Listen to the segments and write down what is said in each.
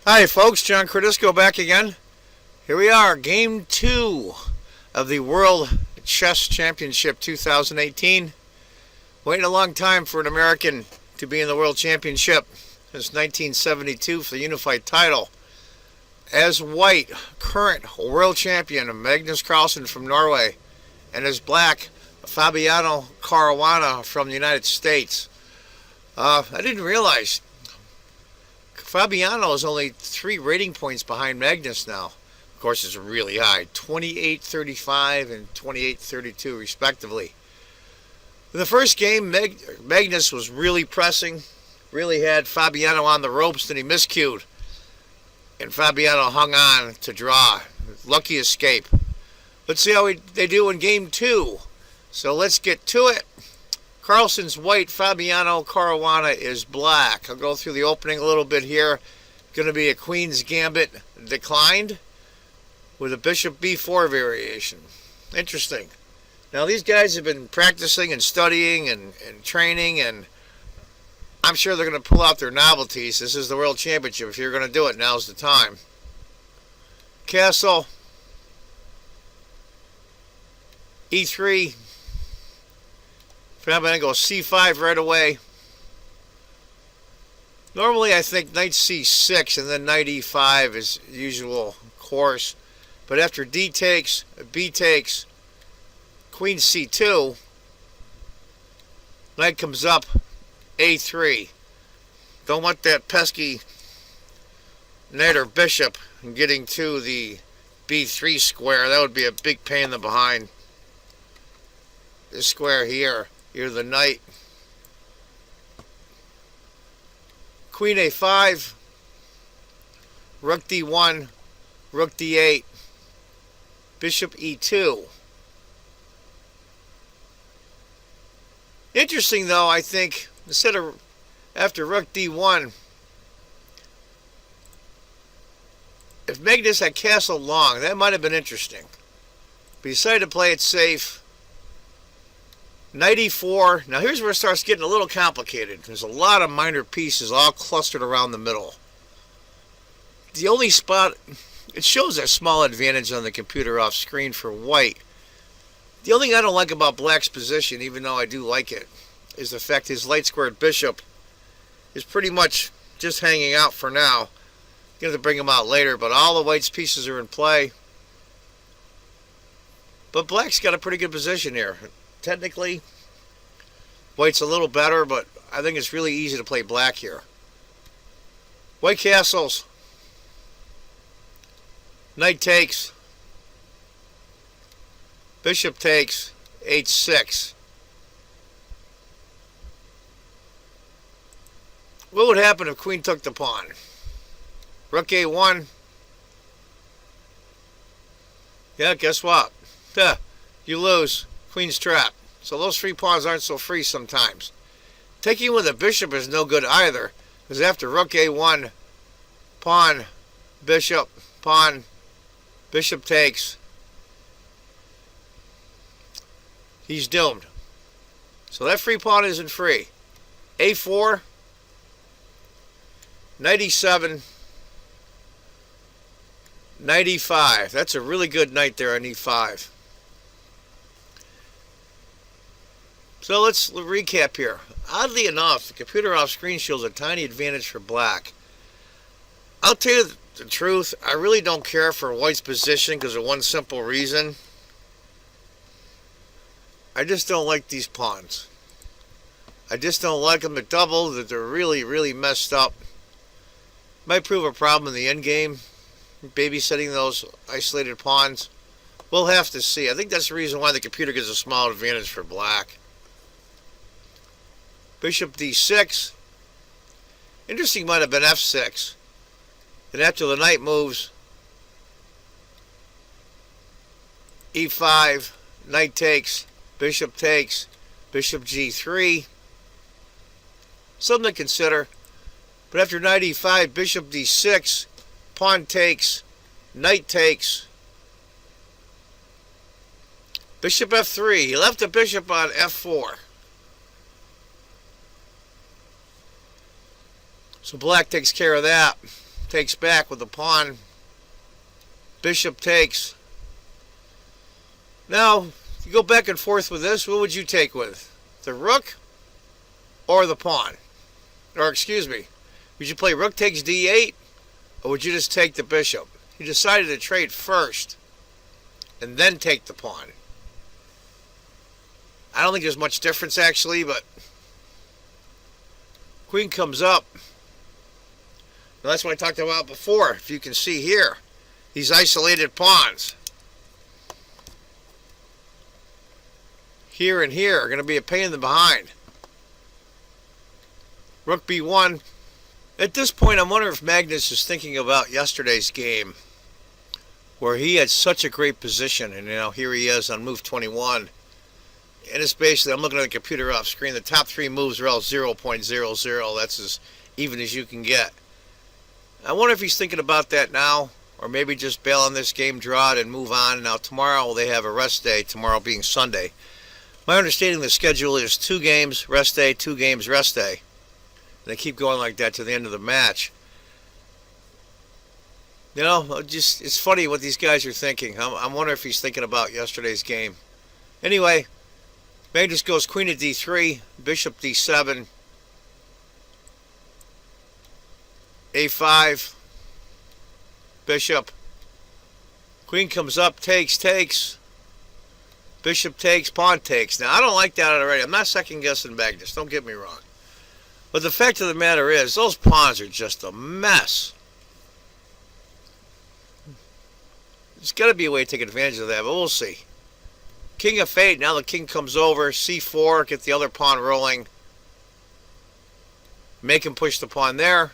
Hi folks, John Cordisco back again. Here we are, game 2 of the World Chess Championship 2018. Waiting a long time for an American to be in the World Championship since 1972 for the unified title. As white, current world champion Magnus Carlsen from Norway, and as black, Fabiano Caruana from the United States. I didn't realize Fabiano is only 3 rating points behind Magnus now. Of course, it's really high, 28-35 and 28-32 respectively. In the first game, Magnus was really pressing, really had Fabiano on the ropes, then he miscued. And Fabiano hung on to draw. Lucky escape. Let's see how they do in game 2. So let's get to it. Carlsen's white, Fabiano Caruana is black. I'll go through the opening a little bit here. Going to be a Queen's Gambit declined with a Bishop B4 variation. Interesting. Now these guys have been practicing and studying and training, and I'm sure they're going to pull out their novelties. This is the World Championship. If you're going to do it, now's the time. Castle. E3. Fabiano goes C5 right away. Normally I think knight C6 and then knight E5 is usual course. But after D takes, B takes, Queen C2, knight comes up, A3. Don't want that pesky knight or bishop getting to the B3 square. That would be a big pain in the behind. This square here, you're the knight. Queen A5, Rook D1, Rook D8, Bishop E2. Interesting though, I think, instead of after Rook D1, if Magnus had castled long, that might have been interesting. But he decided to play it safe. Knight E4. Now here's where it starts getting a little complicated. There's a lot of minor pieces all clustered around the middle. The only spot, it shows a small advantage on the computer off screen for white. The only thing I don't like about black's position, even though I do like it, is the fact his light squared bishop is pretty much just hanging out for now. Going to bring him out later, but all the white's pieces are in play. But black's got a pretty good position here. Technically, white's a little better, but I think it's really easy to play black here. White castles. Knight takes. Bishop takes. H6. What would happen if queen took the pawn? Rook A1. Yeah, guess what? You lose. Queen's trap. So those free pawns aren't so free sometimes. Taking with a bishop is no good either, because after Rook A1, pawn, bishop takes, he's doomed. So that free pawn isn't free. A4, knight E7, knight E5. That's a really good knight there on E5. So let's recap here. Oddly enough, the computer off screen shows a tiny advantage for black. I'll tell you the truth, I really don't care for white's position because of one simple reason. I just don't like these pawns. I just don't like them at double, that they're really, really messed up. Might prove a problem in the endgame, babysitting those isolated pawns. We'll have to see. I think that's the reason why the computer gives a small advantage for black. Bishop D6. Interesting might have been F6. Then after the knight moves, E5, knight takes, Bishop G3. Something to consider. But after knight E5, Bishop D6, pawn takes, knight takes, Bishop F3. He left the bishop on F4. So black takes care of that. takes back with the pawn. Bishop takes. Now, you go back and forth with this. What would you take with? The rook or the pawn? Or, excuse me, would you play rook takes d8? Or would you just take the bishop? He decided to trade first and then take the pawn. I don't think there's much difference actually, but queen comes up. Now that's what I talked about before. If you can see here, these isolated pawns here and here are going to be a pain in the behind. Rook b1. At this point, I'm wondering if Magnus is thinking about yesterday's game where he had such a great position, and here he is on move 21. And it's basically, I'm looking at the computer off screen, the top 3 moves are all 0.00. That's as even as you can get. I wonder if he's thinking about that now, or maybe just bail on this game, draw it, and move on. Now tomorrow they have a rest day, tomorrow being Sunday. My understanding of the schedule is 2 games, rest day, 2 games, rest day. And they keep going like that to the end of the match. It's funny what these guys are thinking. I'm wondering if he's thinking about yesterday's game. Anyway, Magnus goes queen to d3, bishop d7, a5, bishop. Queen comes up, takes, bishop takes, pawn takes. Now, I don't like that already. I'm not second-guessing Magnus. Don't get me wrong. But the fact of the matter is, those pawns are just a mess. There's got to be a way to take advantage of that, but we'll see. King f8. Now the king comes over. c4. Get the other pawn rolling. Make him push the pawn there.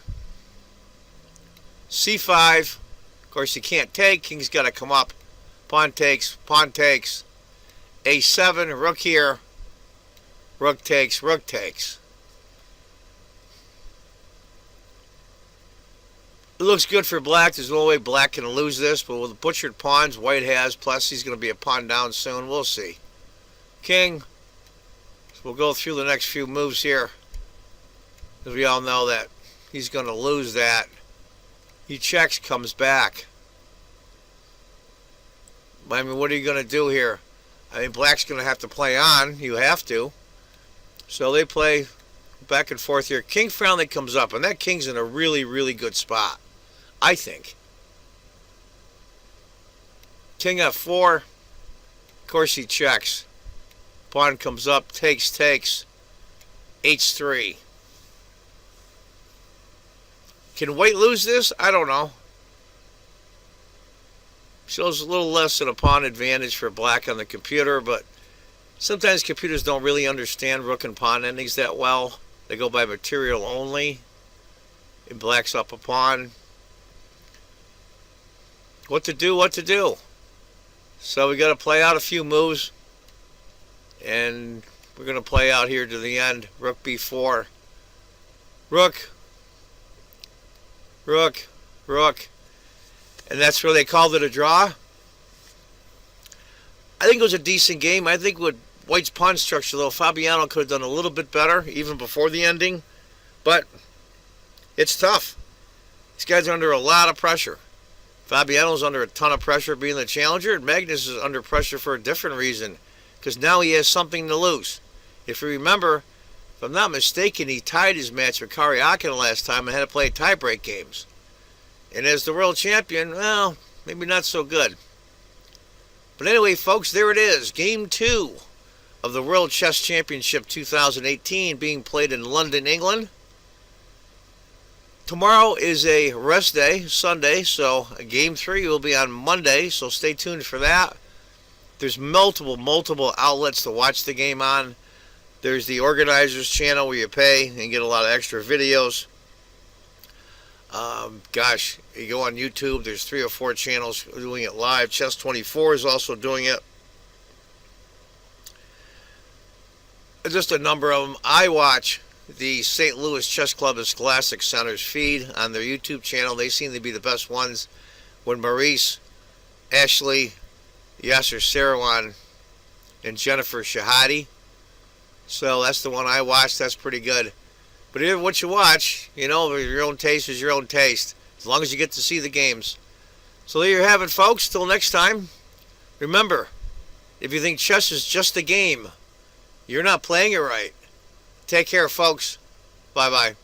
c5. Of course, he can't take. King's got to come up. Pawn takes. Pawn takes. a7. Rook here. Rook takes. Rook takes. It looks good for black. There's no way black can lose this, but with the butchered pawns white has, plus he's going to be a pawn down soon. We'll see. King. So we'll go through the next few moves here, because we all know that he's going to lose that. He checks, comes back. I mean, what are you going to do here? I mean, black's going to have to play on. You have to. So they play back and forth here. King finally comes up, and that king's in a really, really good spot, I think. King f4. Of course he checks. Pawn comes up, takes, h3. Can white lose this? I don't know. Shows a little less than a pawn advantage for black on the computer, but sometimes computers don't really understand rook and pawn endings that well. They go by material only. And black's up a pawn. What to do? So we got to play out a few moves, and we're going to play out here to the end. Rook b4. Rook. And that's where they called it a draw. I think it was a decent game. I think with white's pawn structure, though, Fabiano could have done a little bit better even before the ending. But it's tough. These guys are under a lot of pressure. Fabiano's under a ton of pressure being the challenger, and Magnus is under pressure for a different reason, because now he has something to lose. If you remember, if I'm not mistaken, he tied his match with Caruana last time and had to play tie-break games. And as the world champion, well, maybe not so good. But anyway, folks, there it is. Game 2 of the World Chess Championship 2018 being played in London, England. Tomorrow is a rest day, Sunday, so Game 3 will be on Monday, so stay tuned for that. There's multiple outlets to watch the game on. There's the organizers channel where you pay and get a lot of extra videos. Gosh, you go on YouTube, there's 3 or 4 channels doing it live. Chess24 is also doing it. Just a number of them. I watch the St. Louis Chess Club and Scholastic Center's feed on their YouTube channel. They seem to be the best ones. When Maurice, Ashley, Yasser Sarawan, and Jennifer Shahadi. So that's the one I watch. That's pretty good. But what you watch, your own taste is your own taste. as long as you get to see the games. So there you have it, folks. Till next time, remember, if you think chess is just a game, you're not playing it right. Take care, folks. Bye-bye.